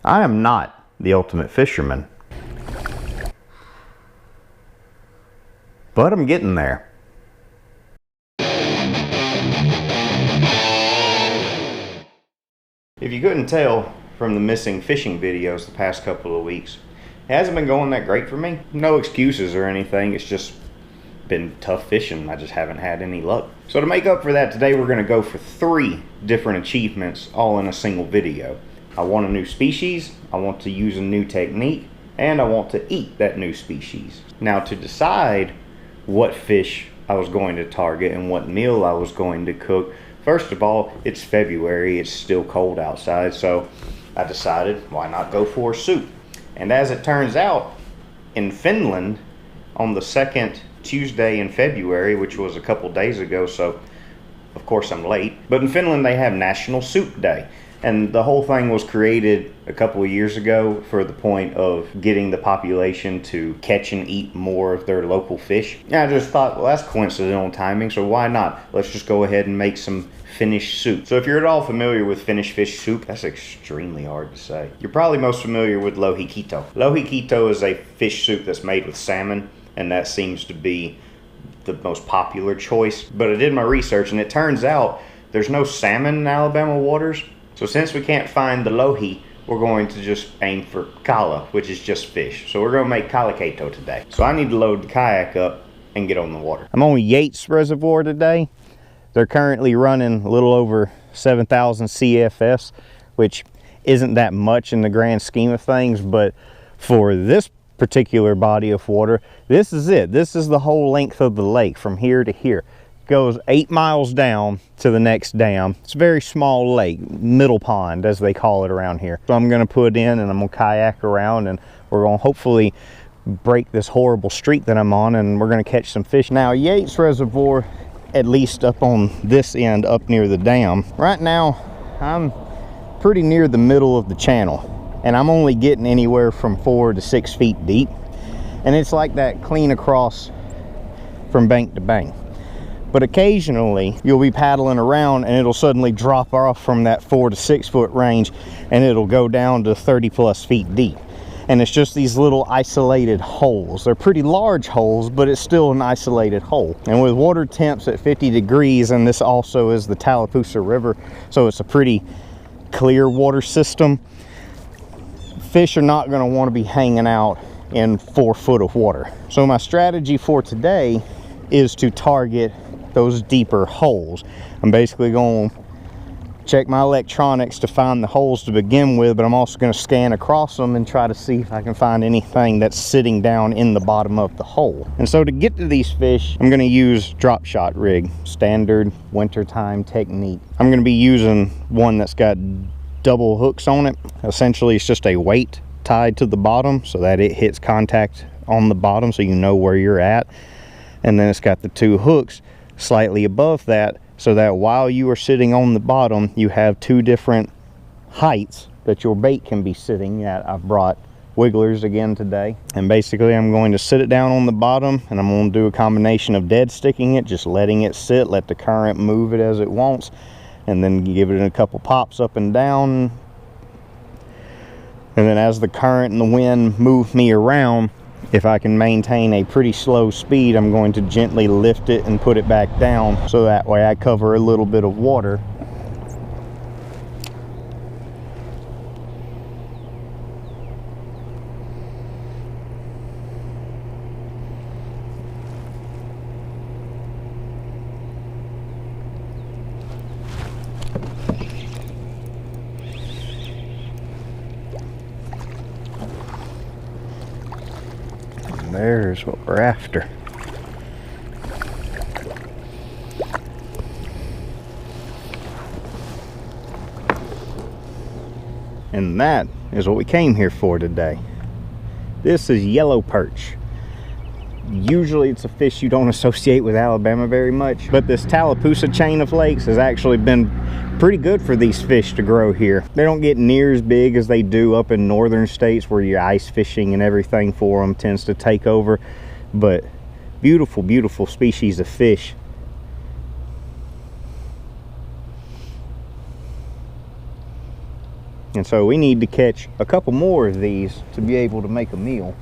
I am not the ultimate fisherman, but I'm getting there. If you couldn't tell from the missing fishing videos the past couple of weeks, it hasn't been going that great for me. No excuses or anything, it's just been tough fishing. I just haven't had any luck. So to make up for that, today we're going to go for 3 different achievements all in a single video. I want a new species, I want to use a new technique, and I want to eat that new species. Now, to decide what fish I was going to target and what meal I was going to cook, first of all, it's February, it's still cold outside, so I decided why not go for a soup. And as it turns out, in Finland, on the 2nd Tuesday in February, which was a couple days ago, so of course I'm late, but in Finland they have National Soup Day. And the whole thing was created a couple of years ago for the point of getting the population to catch and eat more of their local fish. And I just thought, well, that's coincidental timing, so why not? Let's just go ahead and make some Finnish soup. So if you're at all familiar with Finnish fish soup, that's extremely hard to say. You're probably most familiar with lohikito. Lohikito is a fish soup that's made with salmon, and that seems to be the most popular choice. But I did my research, and it turns out there's no salmon in Alabama waters. So since we can't find the lohi, we're going to just aim for kala, which is just fish. So we're going to make Kalakeitto today. So I need to load the kayak up and get on the water. I'm on Yates Reservoir today. They're currently running a little over 7,000 CFS, which isn't that much in the grand scheme of things, but for this particular body of water, this is it. This is the whole length of the lake from here to here. Goes 8 miles down to the next dam. It's a very small lake, middle pond as they call it around here. So I'm gonna put in and I'm gonna kayak around, and we're gonna hopefully break this horrible streak that I'm on, and we're gonna catch some fish. Now, Yates Reservoir, at least up on this end, up near the dam, right now I'm pretty near the middle of the channel, and I'm only getting anywhere from 4 to 6 feet deep, and it's like that clean across from bank to bank. But occasionally you'll be paddling around and it'll suddenly drop off from that 4 to 6 foot range, and it'll go down to 30 plus feet deep. And it's just these little isolated holes. They're pretty large holes, but it's still an isolated hole. And with water temps at 50 degrees, and this also is the Tallapoosa River, so it's a pretty clear water system, fish are not going to want to be hanging out in 4 foot of water. So my strategy for today is to target those deeper holes. I'm basically going to check my electronics to find the holes to begin with, but I'm also going to scan across them and try to see if I can find anything that's sitting down in the bottom of the hole. And so to get to these fish, I'm going to use drop shot rig, standard wintertime technique. I'm going to be using one that's got double hooks on it. Essentially, it's just a weight tied to the bottom so that it hits contact on the bottom so you know where you're at. And then it's got the 2 hooks slightly above that, so that while you are sitting on the bottom, you have 2 different heights that your bait can be sitting at. I've brought wigglers again today, and basically I'm going to sit it down on the bottom, and I'm going to do a combination of dead sticking it, just letting it sit, let the current move it as it wants, and then give it a couple pops up and down. And then as the current and the wind move me around, if I can maintain a pretty slow speed, I'm going to gently lift it and put it back down, so that way I cover a little bit of water. There's what we're after. And that is what we came here for today. This is yellow perch. Usually it's a fish you don't associate with Alabama very much, but this Tallapoosa chain of lakes has actually been pretty good for these fish to grow here. They don't get near as big as they do up in northern states where your ice fishing and everything for them tends to take over, but beautiful, beautiful species of fish. And so we need to catch a couple more of these to be able to make a meal.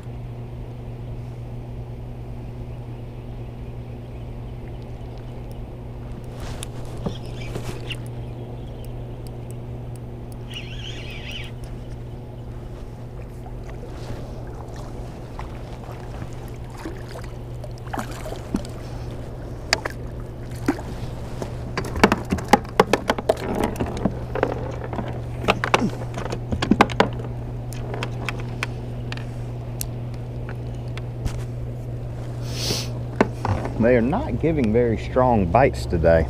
They are not giving very strong bites today.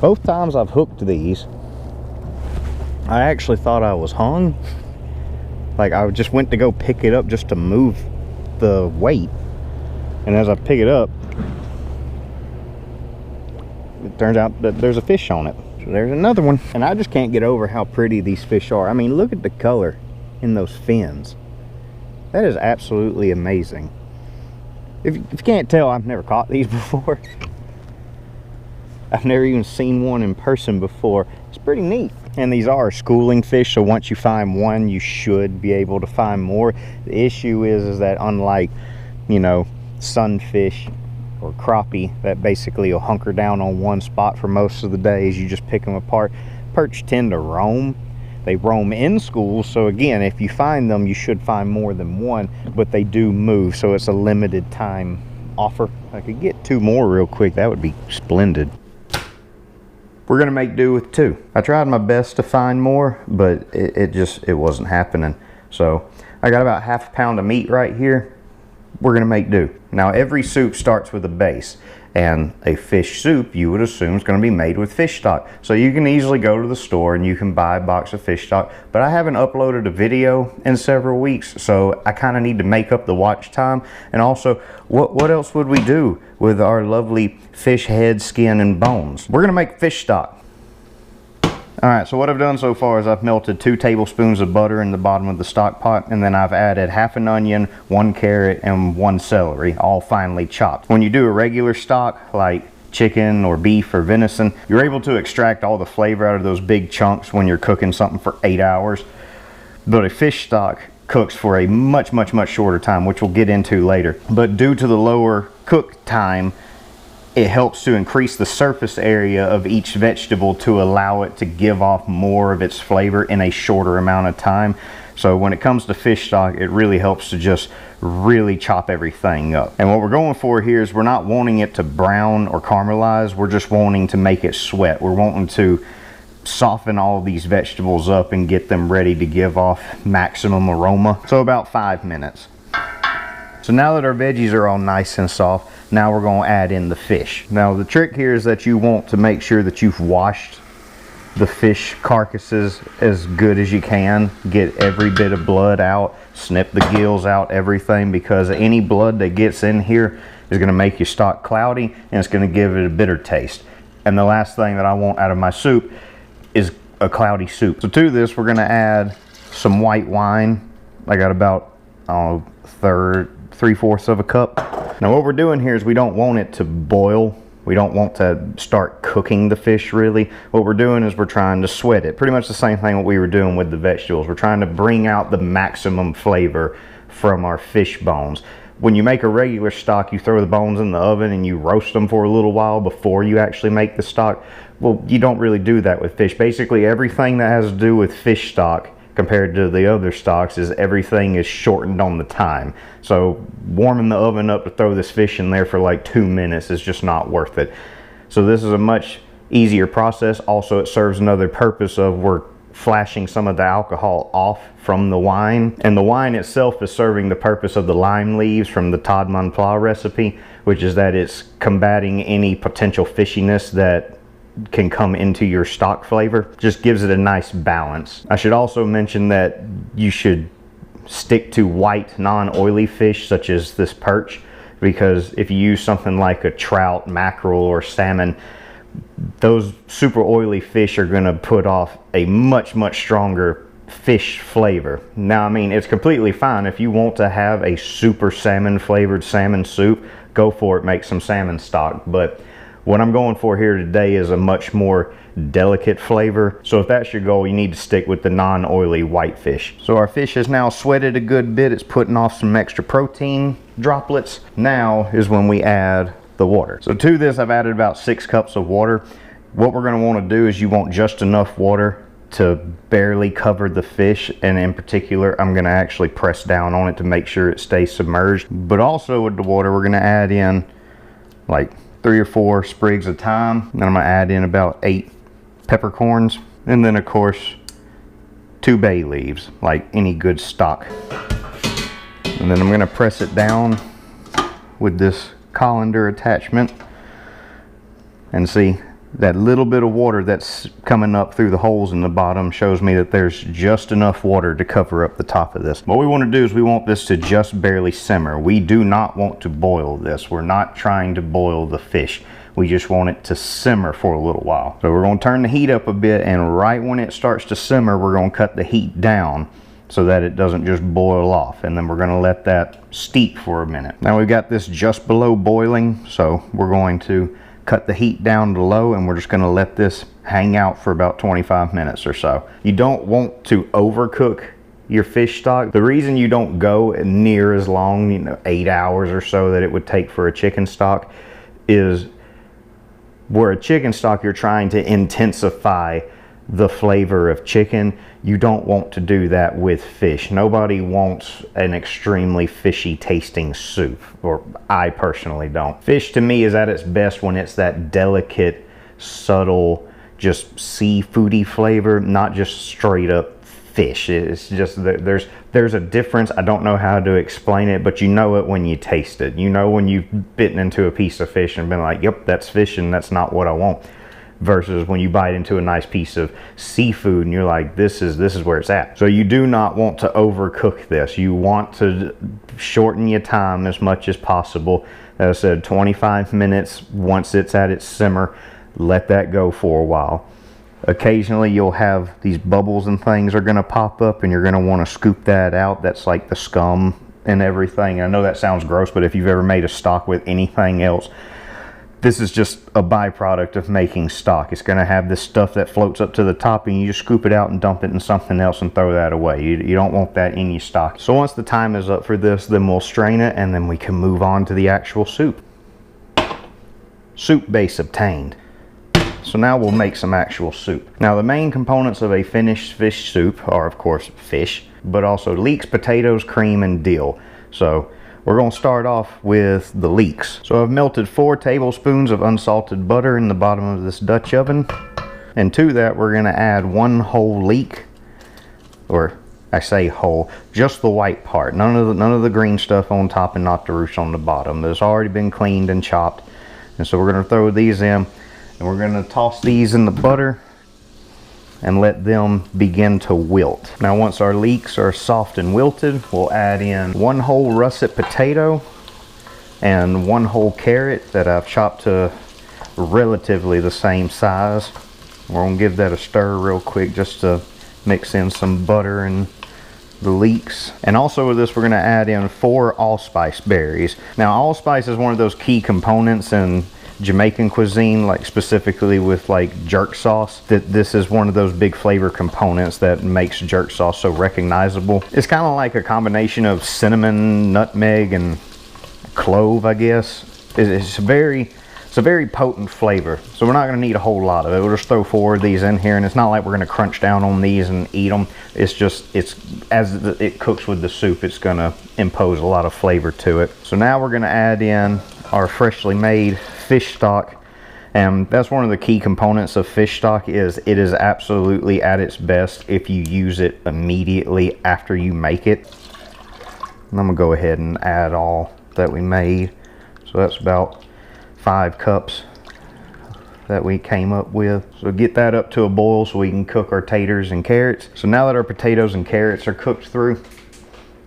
Both times I've hooked these, I actually thought I was hung. Like I just went to go pick it up just to move the weight. And as I pick it up, it turns out that there's a fish on it. So there's another one. And I just can't get over how pretty these fish are. I mean, look at the color in those fins. That is absolutely amazing. If you can't tell, I've never caught these before. I've never even seen one in person before. It's pretty neat. And these are schooling fish, so once you find one, you should be able to find more. The issue is that unlike, you know, sunfish or crappie that basically will hunker down on one spot for most of the days, you just pick them apart. Perch tend to roam. They roam in schools, so again, if you find them, you should find more than one, but they do move, so it's a limited time offer. If I could get two more real quick, that would be splendid. We're gonna make do with two. I tried my best to find more, but it wasn't happening. So I got about half a pound of meat right here. We're gonna make do. Now every soup starts with a base, and a fish soup you would assume is going to be made with fish stock. So you can easily go to the store and you can buy a box of fish stock, but I haven't uploaded a video in several weeks, so I kind of need to make up the watch time. And also, what else would we do with our lovely fish head, skin, and bones? We're going to make fish stock. Alright, so what I've done so far is I've melted 2 tablespoons of butter in the bottom of the stock pot, and then I've added half an onion, 1 carrot, and 1 celery, all finely chopped. When you do a regular stock, like chicken or beef or venison, you're able to extract all the flavor out of those big chunks when you're cooking something for 8 hours. But a fish stock cooks for a much shorter time, which we'll get into later. But due to the lower cook time, it helps to increase the surface area of each vegetable to allow it to give off more of its flavor in a shorter amount of time. So when it comes to fish stock, it really helps to just really chop everything up. And what we're going for here is we're not wanting it to brown or caramelize, we're just wanting to make it sweat. We're wanting to soften all of these vegetables up and get them ready to give off maximum aroma. So about 5 minutes. So now that our veggies are all nice and soft, now we're going to add in the fish. Now the trick here is that you want to make sure that you've washed the fish carcasses as good as you can. Get every bit of blood out, snip the gills out, everything, because any blood that gets in here is going to make your stock cloudy and it's going to give it a bitter taste. And the last thing that I want out of my soup is a cloudy soup. So to this, we're going to add some white wine. I got about 3/4 of a cup. Now what we're doing here is we don't want it to boil. We don't want to start cooking the fish really. What we're doing is we're trying to sweat it. Pretty much the same thing what we were doing with the vegetables. We're trying to bring out the maximum flavor from our fish bones. When you make a regular stock, you throw the bones in the oven and you roast them for a little while before you actually make the stock. Well, you don't really do that with fish. Basically everything that has to do with fish stock compared to the other stocks is everything is shortened on the time. So warming the oven up to throw this fish in there for like 2 minutes is just not worth it. So this is a much easier process. Also, it serves another purpose of we're flashing some of the alcohol off from the wine, and the wine itself is serving the purpose of the lime leaves from the Todd Monpla recipe, which is that it's combating any potential fishiness that can come into your stock flavor. Just gives it a nice balance. I should also mention that you should stick to white non-oily fish such as this perch, because if you use something like a trout, mackerel, or salmon, those super oily fish are going to put off a much stronger fish flavor. Now I mean, it's completely fine if you want to have a super salmon flavored salmon soup, go for it, make some salmon stock, but What I'm going for here today is a much more delicate flavor. So if that's your goal, you need to stick with the non-oily white fish. So our fish is now sweated a good bit. It's putting off some extra protein droplets. Now is when we add the water. So to this, I've added about 6 cups of water. What we're going to want to do is you want just enough water to barely cover the fish, and in particular I'm going to actually press down on it to make sure it stays submerged. But also with the water, we're going to add in like 3 or 4 sprigs of thyme, and I'm going to add in about 8 peppercorns, and then of course 2 bay leaves, like any good stock. And then I'm going to press it down with this colander attachment, and see that little bit of water that's coming up through the holes in the bottom shows me that there's just enough water to cover up the top of this. What we want to do is we want this to just barely simmer. We do not want to boil this. We're not trying to boil the fish. We just want it to simmer for a little while. So we're going to turn the heat up a bit, and right when it starts to simmer, we're going to cut the heat down so that it doesn't just boil off, and then we're going to let that steep for a minute. Now we've got this just below boiling, so we're going to cut the heat down to low, and we're just going to let this hang out for about 25 minutes or so. You don't want to overcook your fish stock. The reason you don't go near as long, you know, 8 hours or so that it would take for a chicken stock, is where a chicken stock you're trying to intensify the flavor of chicken. You don't want to do that with fish. Nobody wants an extremely fishy tasting soup, or I personally don't. Fish to me is at its best when it's that delicate, subtle, just seafoody flavor, not just straight up fish. It's just that there's a difference. I don't know how to explain it, but you know it when you taste it. You know when you've bitten into a piece of fish and been like, yep, that's fish and that's not what I want. Versus when you bite into a nice piece of seafood and you're like, this is where it's at. So you do not want to overcook this. You want to shorten your time as much as possible. As I said, 25 minutes. Once it's at its simmer, let that go for a while. Occasionally you'll have these bubbles and things are going to pop up, and you're going to want to scoop that out. That's like the scum and everything. I know that sounds gross, but if you've ever made a stock with anything else, this is just a byproduct of making stock. It's going to have this stuff that floats up to the top, and you just scoop it out and dump it in something else and throw that away. You don't want that in your stock. So once the time is up for this, then we'll strain it, and then we can move on to the actual soup. Soup base obtained. So now we'll make some actual soup. Now the main components of a Finnish fish soup are of course fish, but also leeks, potatoes, cream, and dill. So we're going to start off with the leeks. So I've melted 4 tablespoons of unsalted butter in the bottom of this Dutch oven. And to that we're going to add 1 whole leek, or I say whole, just the white part. None of the green stuff on top and not the roots on the bottom. It's already been cleaned and chopped. And so we're going to throw these in, and we're going to toss these in the butter and let them begin to wilt. Now once our leeks are soft and wilted, we'll add in 1 whole russet potato and 1 whole carrot that I've chopped to relatively the same size. We're going to give that a stir real quick just to mix in some butter and the leeks. And also with this we're going to add in 4 allspice berries. Now allspice is one of those key components in Jamaican cuisine, like specifically with like jerk sauce. That this is one of those big flavor components that makes jerk sauce so recognizable. It's kind of like a combination of cinnamon, nutmeg, and clove, I guess. It's a very potent flavor. So we're not going to need a whole lot of it. We'll just throw 4 of these in here, and it's not like we're going to crunch down on these and eat them. It's just, as it cooks with the soup, it's going to impose a lot of flavor to it. So now we're going to add in our freshly made fish stock, and that's one of the key components of fish stock. Is it is absolutely at its best if you use it immediately after you make it. And I'm gonna go ahead and add all that we made. So that's about 5 cups that we came up with. So get that up to a boil so we can cook our taters and carrots. So now that our potatoes and carrots are cooked through,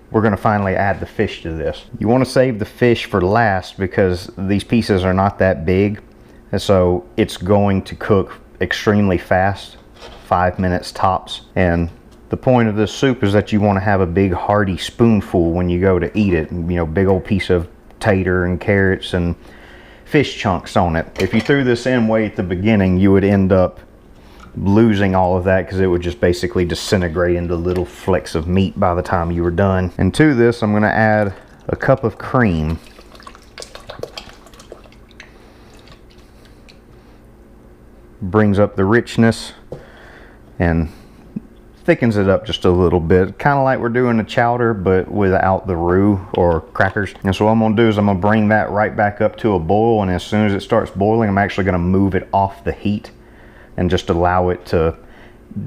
we're going to finally add the fish to this. You want to save the fish for last because these pieces are not that big, and so it's going to cook extremely fast, 5 minutes tops. And the point of this soup is that you want to have a big hearty spoonful when you go to eat it. You know, big old piece of tater and carrots, and fish chunks on it. If you threw this in way at the beginning, you would end up losing all of that because it would just basically disintegrate into little flecks of meat by the time you were done. And to this, I'm going to add a cup of cream. Brings up the richness and thickens it up just a little bit, kind of like we're doing a chowder but without the roux or crackers. And so what I'm going to do is I'm going to bring that right back up to a boil, and as soon as it starts boiling, I'm actually going to move it off the heat and just allow it to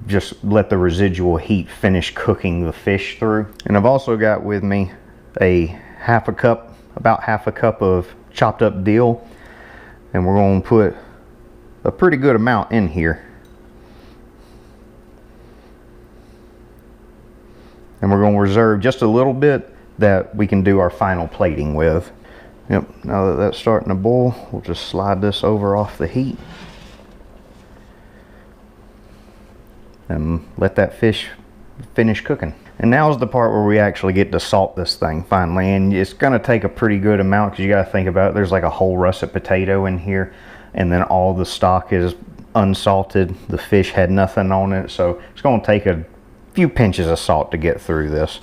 just let the residual heat finish cooking the fish through. And I've also got with me about half a cup of chopped up dill, and we're going to put a pretty good amount in here. And we're going to reserve just a little bit that we can do our final plating with. Yep, now that that's starting to boil, we'll just slide this over off the heat and let that fish finish cooking. And now is the part where we actually get to salt this thing finally, and it's going to take a pretty good amount because you got to think about it. There's like a whole russet potato in here, and then all the stock is unsalted. The fish had nothing on it, so it's going to take a few pinches of salt to get through this.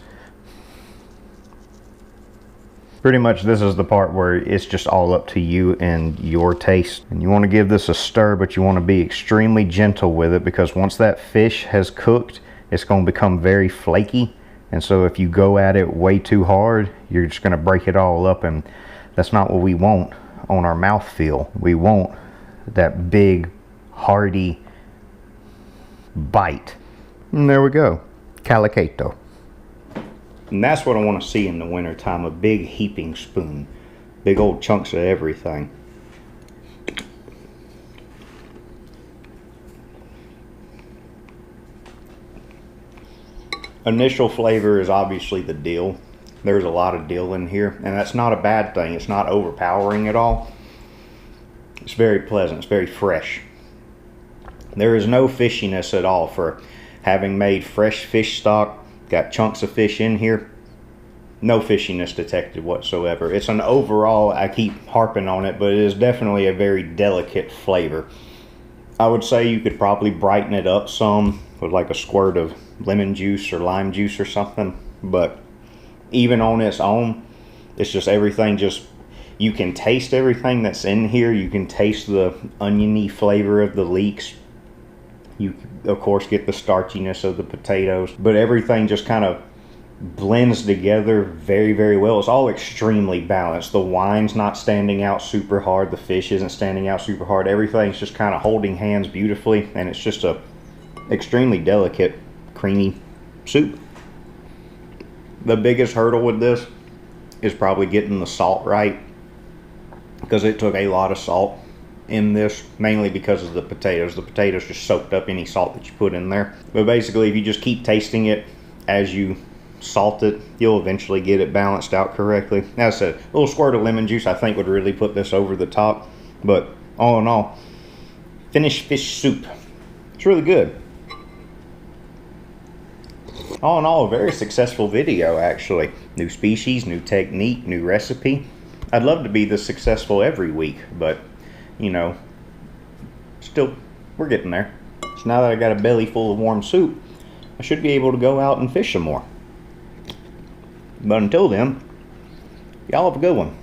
Pretty much this is the part where it's just all up to you and your taste. And you want to give this a stir, but you want to be extremely gentle with it, because once that fish has cooked, it's going to become very flaky. And so if you go at it way too hard, you're just going to break it all up, and that's not what we want on our mouthfeel. We want that big, hearty bite. And there we go, Kalakeitto. And that's what I want to see in the winter time, a big heaping spoon. Big old chunks of everything. Initial flavor is obviously the dill. There's a lot of dill in here, and that's not a bad thing. It's not overpowering at all. It's very pleasant, it's very fresh. There is no fishiness at all for having made fresh fish stock. Got chunks of fish in here. No fishiness detected whatsoever. It's an overall, I keep harping on it, but it is definitely a very delicate flavor. I would say you could probably brighten it up some with like a squirt of lemon juice or lime juice or something. But even on its own, it's just everything just, you can taste everything that's in here. You can taste the oniony flavor of the leeks. You, of course, get the starchiness of the potatoes, but everything just kind of blends together very, very well. It's all extremely balanced. The wine's not standing out super hard. The fish isn't standing out super hard. Everything's just kind of holding hands beautifully, and it's just a extremely delicate, creamy soup. The biggest hurdle with this is probably getting the salt right, because it took a lot of salt in this, mainly because of the potatoes. The potatoes just soaked up any salt that you put in there. But basically, if you just keep tasting it as you salt it, you'll eventually get it balanced out correctly. As I said, a little squirt of lemon juice I think would really put this over the top. But all in all, Finnish fish soup. It's really good. All in all, a very successful video actually. New species, new technique, new recipe. I'd love to be this successful every week, but you know, still, we're getting there. So now that I got a belly full of warm soup, I should be able to go out and fish some more. But until then, y'all have a good one.